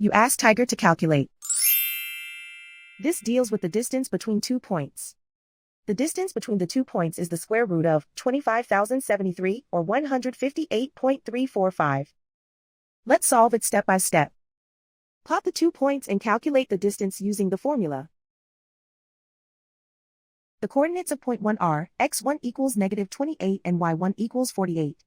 You ask Tiger to calculate. This deals with the distance between 2 points. The distance between the 2 points is the square root of 25,073 or 158.345. Let's solve it step by step. Plot the 2 points and calculate the distance using the formula. The coordinates of point 1 are x1 equals -28 and y1 equals 48.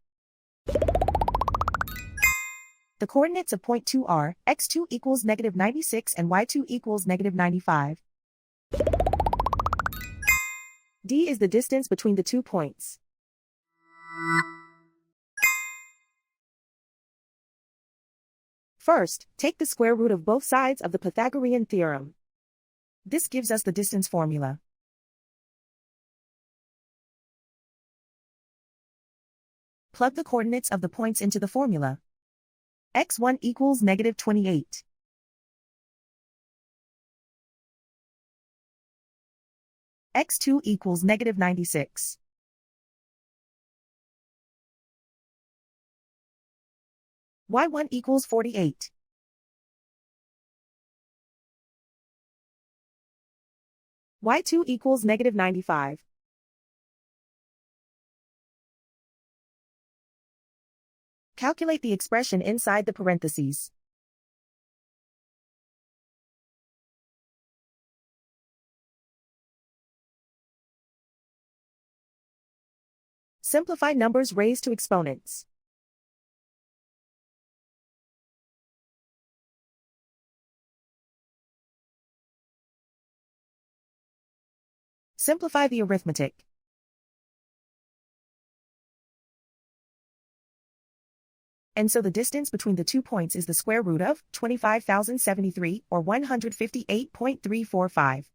The coordinates of point 2 are x2 equals -96 and y2 equals -95. D is the distance between the 2 points. First, take the square root of both sides of the Pythagorean theorem. This gives us the distance formula. Plug the coordinates of the points into the formula. x1 equals -28. x2 equals -96. y1 equals 48. y2 equals -95. Calculate the expression inside the parentheses. Simplify numbers raised to exponents. Simplify the arithmetic. And so the distance between the 2 points is the square root of 25,073 or 158.345.